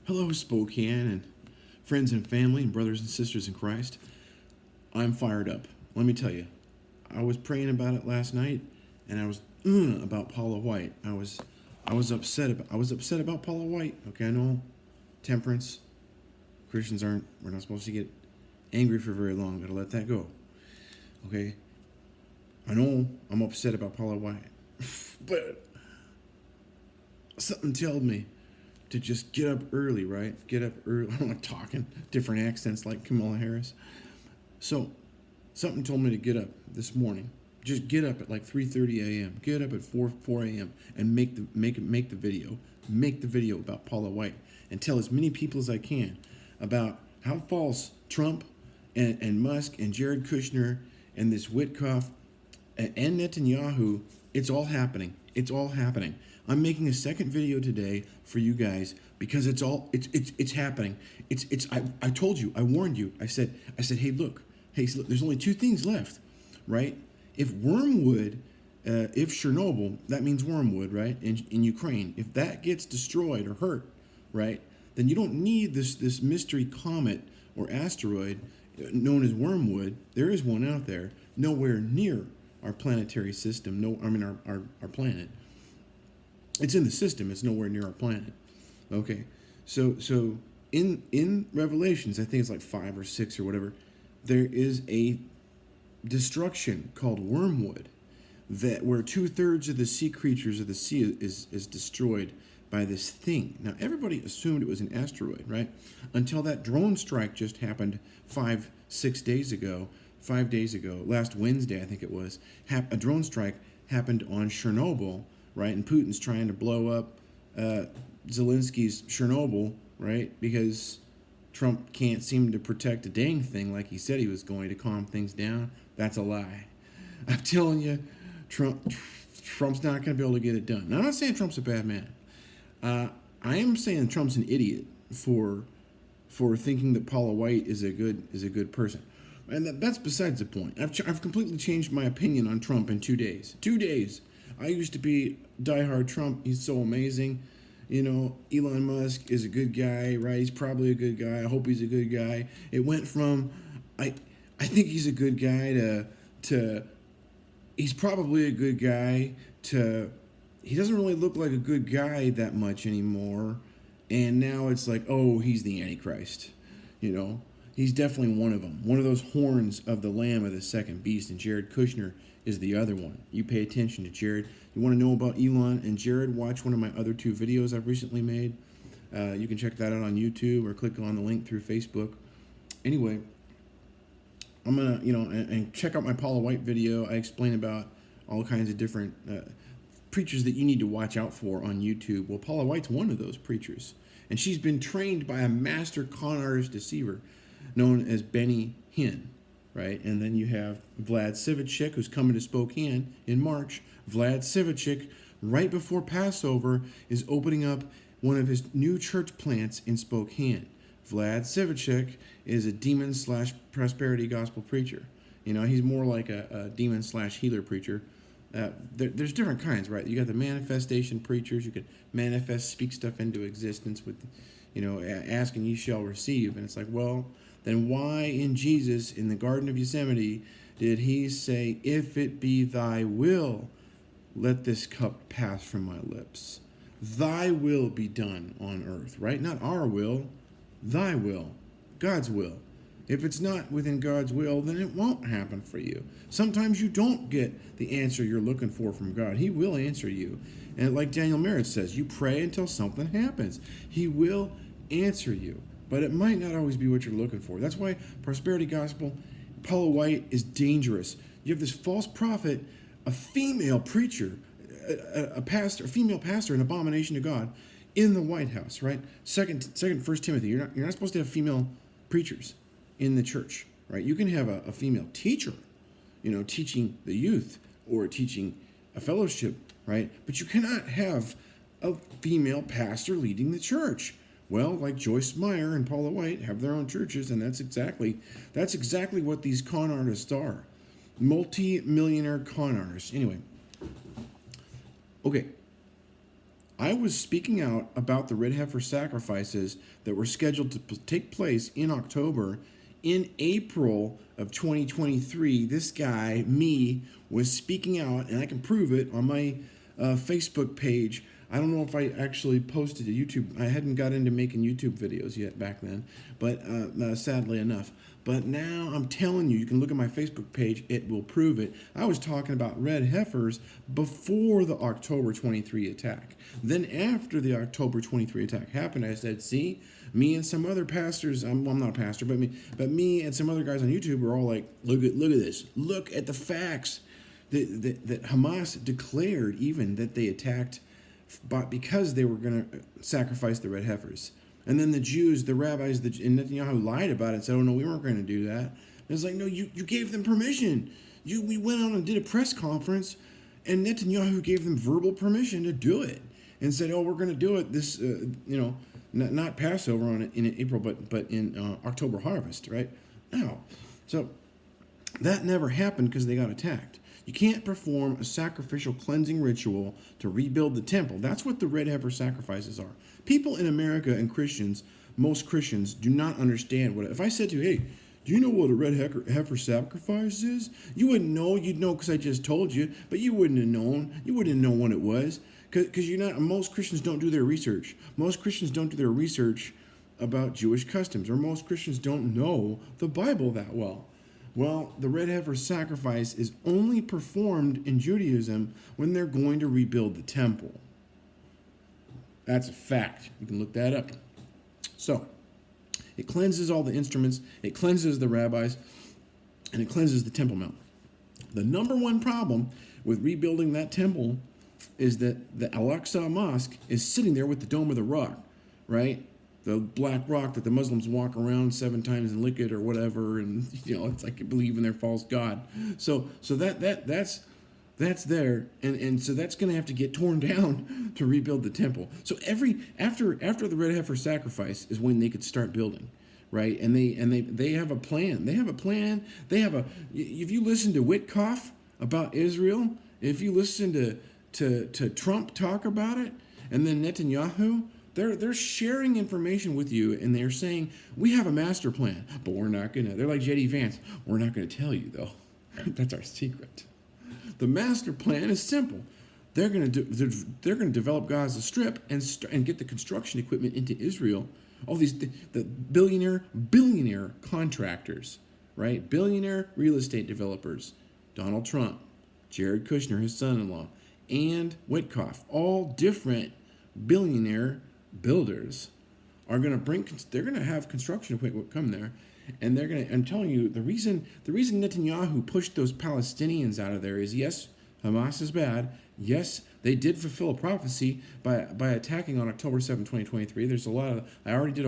Hello, Spokane, and friends and family, and brothers and sisters in Christ. I'm fired up. Let me tell you, I was praying about it last night, and I was about Paula White. I was upset about Paula White. Okay, I know temperance. Christians aren't. We're not supposed to get angry for very long. Gotta let that go. Okay, I know I'm upset about Paula White, but something told me to just get up early, right? Get up early. I'm not talking different accents like Kamala Harris. So something told me to get up this morning. Just get up at like 3:30 a.m. Get up at 4 a.m. and make the video. Make the video about Paula White and tell as many people as I can about how false Trump and Musk and Jared Kushner and this Witkoff and Netanyahu, it's all happening. It's all happening. I'm making a second video today for you guys because it's happening. I told you, I warned you. I said, hey, look, there's only two things left, right? If Wormwood, if Chernobyl, that means Wormwood, right? In Ukraine, if that gets destroyed or hurt, right, then you don't need this mystery comet or asteroid known as Wormwood. There is one out there, nowhere near our planetary system. Our planet. It's in the system. It's nowhere near our planet. Okay, so in Revelations, I think it's like 5 or 6 or whatever, there is a destruction called Wormwood, that where 2/3 of the sea creatures of the sea is destroyed by this thing. Now everybody assumed it was an asteroid, right? Until that drone strike just happened 5 days ago, last Wednesday I think it was. A drone strike happened on Chernobyl, right? And Putin's trying to blow up Zelensky's Chernobyl, right? Because Trump can't seem to protect a dang thing like he said he was going to calm things down. That's a lie. I'm telling you, Trump's not going to be able to get it done. Now, I'm not saying Trump's a bad man. I am saying Trump's an idiot for thinking that Paula White is a good person. And that's besides the point. I've completely changed my opinion on Trump in 2 days. 2 days. I used to be diehard Trump. He's so amazing. You know, Elon Musk is a good guy, right? He's probably a good guy. I hope he's a good guy. It went from I think he's a good guy to he's probably a good guy to he doesn't really look like a good guy that much anymore. And now it's like, oh, he's the Antichrist. You know, he's definitely one of them. One of those horns of the Lamb of the second beast. And Jared Kushner is the other one. You pay attention to Jared. You want to know about Elon and Jared, watch one of my other 2 videos I've recently made. You can check that out on YouTube or click on the link through Facebook. Anyway, I'm going to, and check out my Paula White video. I explain about all kinds of different preachers that you need to watch out for on YouTube. Well, Paula White's one of those preachers. And she's been trained by a master con artist deceiver known as Benny Hinn. Right, and then you have Vlad Savicek, who's coming to Spokane in March. Vlad Savicek, right before Passover, is opening up one of his new church plants in Spokane. Vlad Savicek is a demon/prosperity gospel preacher. You know, he's more like a demon/healer preacher. There's different kinds, right? You got the manifestation preachers. You can speak stuff into existence with, ask and ye shall receive. And it's like, well, then why in Jesus in the Garden of Yosemite did he say, if it be thy will, let this cup pass from my lips? Thy will be done on earth, right? Not our will, thy will, God's will. If it's not within God's will, then it won't happen for you. Sometimes you don't get the answer you're looking for from God. He will answer you. And like Daniel Merritt says, you pray until something happens. He will answer you. But it might not always be what you're looking for. That's why prosperity gospel, Paula White, is dangerous. You have this false prophet, a female preacher, a female pastor, an abomination to God, in the White House, right? First Timothy, you're not supposed to have female preachers in the church, right? You can have a female teacher, teaching the youth or teaching a fellowship, right? But you cannot have a female pastor leading the church. Well, like Joyce Meyer and Paula White have their own churches, and that's exactly what these con artists are. Multi-millionaire con artists. Anyway. Okay. I was speaking out about the Red Heifer sacrifices that were scheduled to take place in October. In April of 2023, this guy, me, was speaking out, and I can prove it on my Facebook page. I don't know if I actually posted a YouTube. I hadn't got into making YouTube videos yet back then, but sadly enough. But now I'm telling you, you can look at my Facebook page. It will prove it. I was talking about red heifers before the October 23 attack. Then after the October 23 attack happened, I said, see, me and some other pastors, well, I'm not a pastor, but me and some other guys on YouTube were all like, look at this. Look at the facts that Hamas declared even that they attacked because they were going to sacrifice the red heifers. And then the Jews, the rabbis, and Netanyahu lied about it and said, oh, no, we weren't going to do that. And it's like, no, you gave them permission. We went out and did a press conference, and Netanyahu gave them verbal permission to do it and said, oh, we're going to do it this, not Passover in April, but in October harvest, right? No. So that never happened because they got attacked. You can't perform a sacrificial cleansing ritual to rebuild the temple. That's what the red heifer sacrifices are. People in America and Christians, most Christians, do not understand what. If I said to you, hey, do you know what a red heifer sacrifice is? You wouldn't know. You'd know because I just told you, but you wouldn't have known. You wouldn't know what it was because you're not. Most Christians don't do their research. Most Christians don't do their research about Jewish customs, or most Christians don't know the Bible that well. Well, the red heifer sacrifice is only performed in Judaism when they're going to rebuild the temple. That's a fact. You can look that up. So, it cleanses all the instruments, it cleanses the rabbis, and it cleanses the Temple Mount. The number one problem with rebuilding that temple is that the Al-Aqsa Mosque is sitting there with the Dome of the Rock, right? The black rock that the Muslims walk around 7 times and lick it or whatever, and it's like you believe in their false god. So that's there, and so that's going to have to get torn down to rebuild the temple. So after the red heifer sacrifice is when they could start building, right? And they have a plan. They have a plan. If you listen to Witkoff about Israel, if you listen to Trump talk about it, and then Netanyahu. They're sharing information with you, and they're saying, we have a master plan, but we're not going to. They're like J.D. Vance. We're not going to tell you, though. That's our secret. The master plan is simple. They're going to develop Gaza Strip and get the construction equipment into Israel. All these the billionaire contractors, right? Billionaire real estate developers. Donald Trump, Jared Kushner, his son-in-law, and Witkoff, all different billionaire builders are going to they're going to have construction equipment come there, and I'm telling you, the reason Netanyahu pushed those Palestinians out of there is, yes, Hamas is bad. Yes, they did fulfill a prophecy by attacking on October 7, 2023. There's a lot of, I already did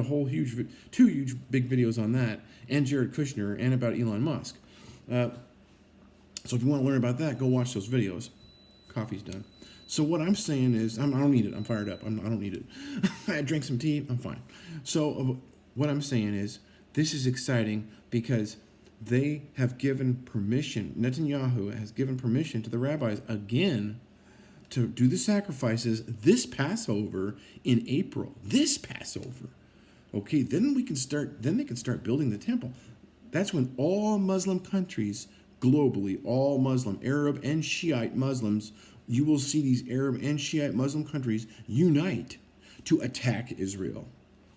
two huge big videos on that, and Jared Kushner, and about Elon Musk. So if you want to learn about that, go watch those videos. Coffee's done. So what I'm saying is, I don't need it. I'm fired up. I don't need it. I drank some tea. I'm fine. So what I'm saying is, this is exciting because they have given permission. Netanyahu has given permission to the rabbis again to do the sacrifices this Passover in April. This Passover. Okay, then they can start building the temple. That's when all Muslim countries globally, all Muslim, Arab and Shiite Muslims, you will see these Arab and Shiite Muslim countries unite to attack Israel.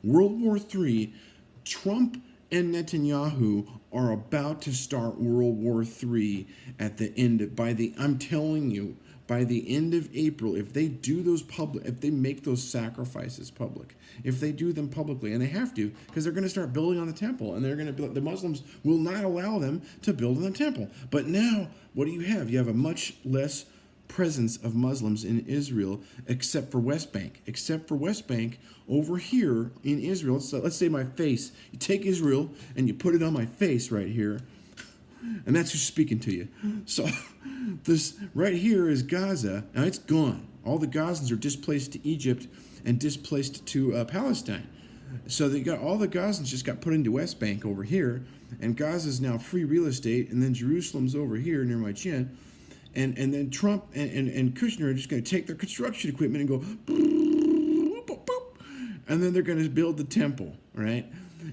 World War III, Trump and Netanyahu are about to start World War III at the end of, I'm telling you, by the end of April, if they do those if they make those sacrifices public, if they do them publicly, and they have to, because they're going to start building on the temple, and the Muslims will not allow them to build on the temple. But now, what do you have? You have a much less presence of Muslims in Israel, except for West Bank. Except for West Bank, over here in Israel, so let's say my face. You take Israel and you put it on my face right here, and that's who's speaking to you. So this right here is Gaza. Now it's gone. All the Gazans are displaced to Egypt and displaced to Palestine. So they got all the Gazans just got put into West Bank over here, and Gaza's now free real estate, and then Jerusalem's over here near my chin. And then Trump and Kushner are just going to take their construction equipment and go, and then they're going to build the temple, right?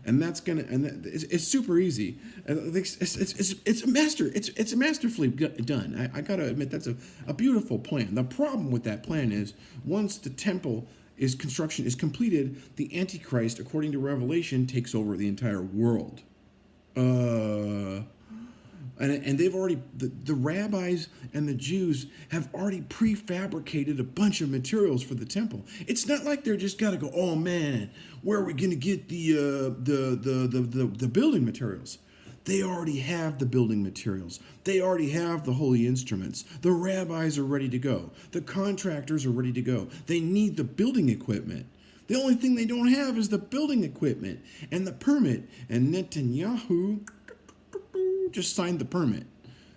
And that's going to, and it's super easy. It's masterfully done. I got to admit, that's a beautiful plan. The problem with that plan is once the temple construction is completed, the Antichrist, according to Revelation, takes over the entire world. And they've already, the rabbis and the Jews have already prefabricated a bunch of materials for the temple. It's not like they're just got to go, oh man, where are we going to get the building materials? They already have the building materials. They already have the holy instruments. The rabbis are ready to go. The contractors are ready to go. They need the building equipment. The only thing they don't have is the building equipment and the permit. And Netanyahu just signed the permit.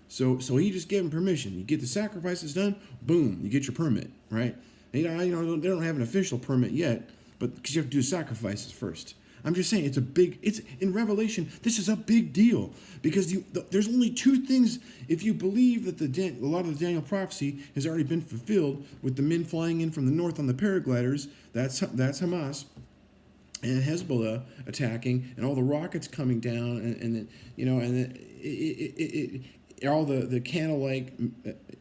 So he just gave him permission. You get the sacrifices done, boom, you get your permit, right? They don't have an official permit yet, but because you have to do sacrifices first. I'm just saying it's in Revelation, this is a big deal because there's only two things. If you believe that a lot of the Daniel prophecy has already been fulfilled with the men flying in from the north on the paragliders, that's Hamas. And Hezbollah attacking, and all the rockets coming down, and all the candlelight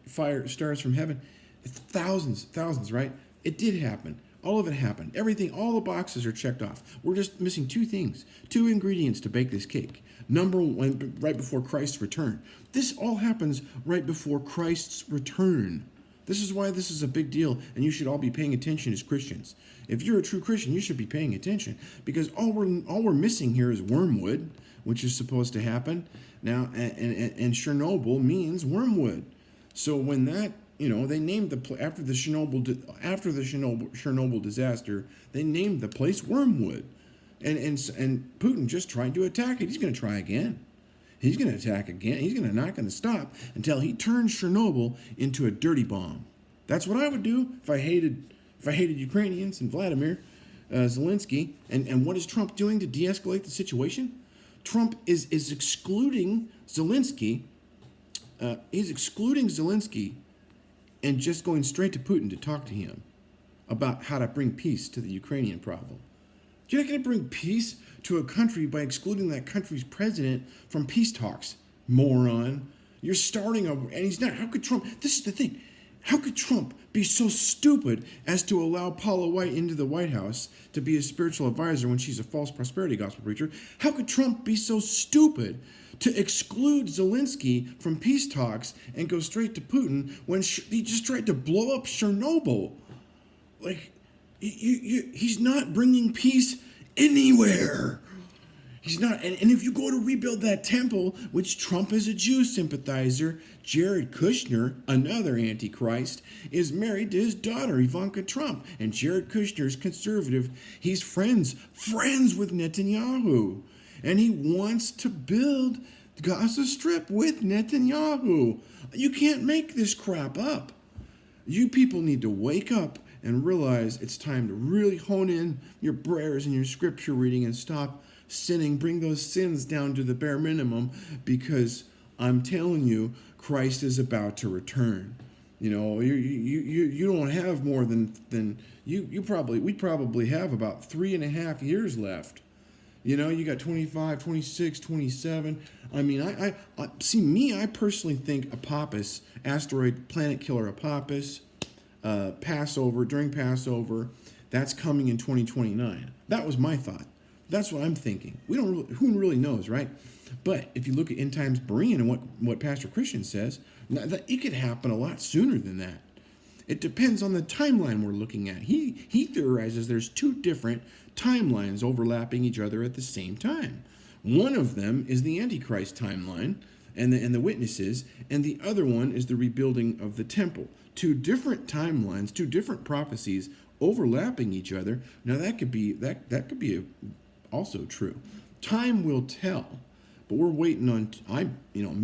fire stars from heaven, thousands, right? It did happen. All of it happened. Everything, all the boxes are checked off. We're just missing two things, two ingredients to bake this cake. Number one, right before Christ's return. This all happens right before Christ's return. This is why this is a big deal, and you should all be paying attention as Christians. If you're a true Christian, you should be paying attention because all we're missing here is wormwood, which is supposed to happen now, and Chernobyl means wormwood. So when that, they named after the Chernobyl disaster, they named the place Wormwood, and Putin just tried to attack it. He's going to try again. He's going to attack again. He's not going to stop until he turns Chernobyl into a dirty bomb. That's what I would do if I hated Ukrainians and Vladimir Zelensky. And what is Trump doing to de-escalate the situation? Trump is excluding Zelensky. He's excluding Zelensky and just going straight to Putin to talk to him about how to bring peace to the Ukrainian problem. You're not going to bring peace to a country by excluding that country's president from peace talks, moron. You're starting and he's not. How could Trump, this is the thing, how could Trump be so stupid as to allow Paula White into the White House to be a spiritual advisor when she's a false prosperity gospel preacher? How could Trump be so stupid to exclude Zelensky from peace talks and go straight to Putin when he just tried to blow up Chernobyl? Like, he's not bringing peace anywhere. He's not. And if you go to rebuild that temple, which Trump is a Jew sympathizer, Jared Kushner, another antichrist, is married to his daughter, Ivanka Trump. And Jared Kushner's conservative. He's friends with Netanyahu. And he wants to build Gaza Strip with Netanyahu. You can't make this crap up. You people need to wake up and realize it's time to really hone in your prayers and your scripture reading and stop sinning. Bring those sins down to the bare minimum, because I'm telling you, Christ is about to return. You don't have more than we probably have about 3.5 years left. You got 25, 26, 27. I mean, I personally think Apophis, asteroid planet killer Apophis, during Passover, that's coming in 2029. That was my thought. That's what I'm thinking. Who really knows, right? But if you look at End Times Berean and what Pastor Christian says, it could happen a lot sooner than that. It depends on the timeline we're looking at. He theorizes there's two different timelines overlapping each other at the same time. One of them is the Antichrist timeline and the witnesses, and the other one is the rebuilding of the temple. Two different timelines, two different prophecies overlapping each other. Now that could be also true. Time will tell, but we're waiting on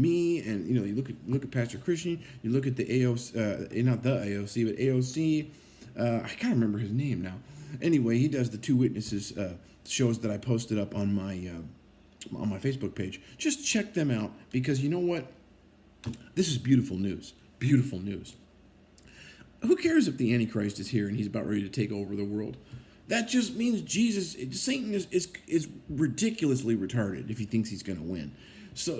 me, and you look at Pastor Christian, you look at the AOC, not the AOC, but AOC. I can't remember his name now. Anyway, he does the two witnesses shows that I posted up on my Facebook page. Just check them out, because you know what? This is beautiful news. Beautiful news. Who cares if the Antichrist is here and he's about ready to take over the world? That just means Satan is ridiculously retarded if he thinks he's going to win. So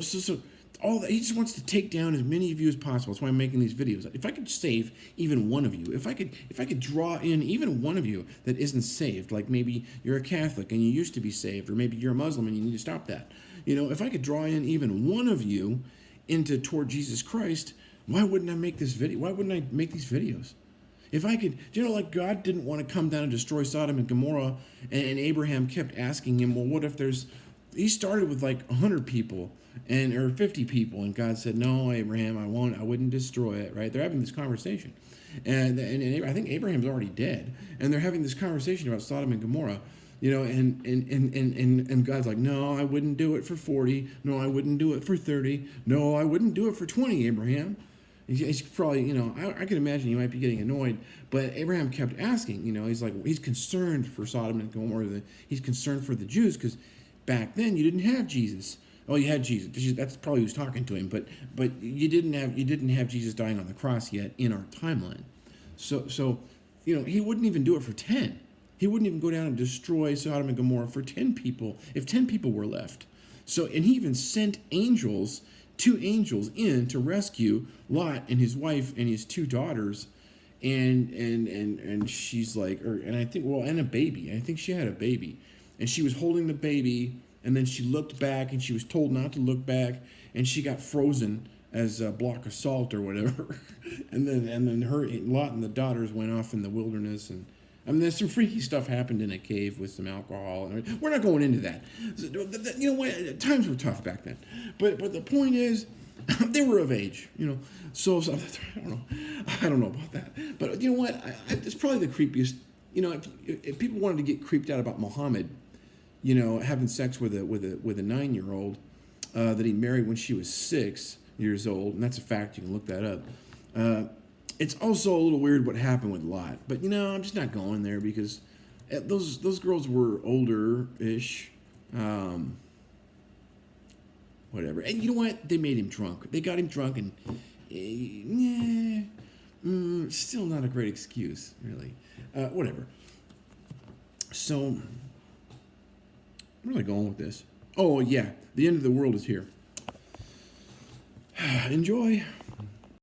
all that, he just wants to take down as many of you as possible. That's why I'm making these videos. If I could save even one of you, if I could draw in even one of you that isn't saved, like maybe you're a Catholic and you used to be saved, or maybe you're a Muslim and you need to stop that. If I could draw in even one of you toward Jesus Christ, why wouldn't I make this video? Why wouldn't I make these videos? If I could, like God didn't want to come down and destroy Sodom and Gomorrah, and Abraham kept asking him, well, what if he started with like 100 people or 50 people, and God said, no, Abraham, I wouldn't destroy it, right? They're having this conversation. And I think Abraham's already dead, and they're having this conversation about Sodom and Gomorrah, and God's like, no, I wouldn't do it for 40. No, I wouldn't do it for 30. No, I wouldn't do it for 20, Abraham. He's probably, I can imagine he might be getting annoyed, but Abraham kept asking, he's concerned for Sodom and Gomorrah. He's concerned for the Jews because back then you didn't have Jesus. Oh, you had Jesus. That's probably who's talking to him, but you didn't have Jesus dying on the cross yet in our timeline. So he wouldn't even do it for 10. He wouldn't even go down and destroy Sodom and Gomorrah for 10 people if 10 people were left. And he even sent two angels in to rescue Lot and his wife and his two daughters, and she's like, and I think, and a baby. I think she had a baby, and she was holding the baby, and then she looked back, and she was told not to look back, and she got frozen as a block of salt or whatever, and then her Lot and the daughters went off in the wilderness, and there's some freaky stuff happened in a cave with some alcohol. And we're not going into that. You know what? Times were tough back then. But the point is, they were of age. So I don't know about that. But you know what? It's probably the creepiest. If people wanted to get creeped out about Muhammad, having sex with a 9-year-old that he married when she was 6 years old, and that's a fact. You can look that up. It's also a little weird what happened with Lot, but I'm just not going there because those girls were older-ish, whatever. And you know what? They made him drunk. They got him drunk, and still not a great excuse, really. Whatever. So, where am I going with this? Oh yeah, the end of the world is here. Enjoy.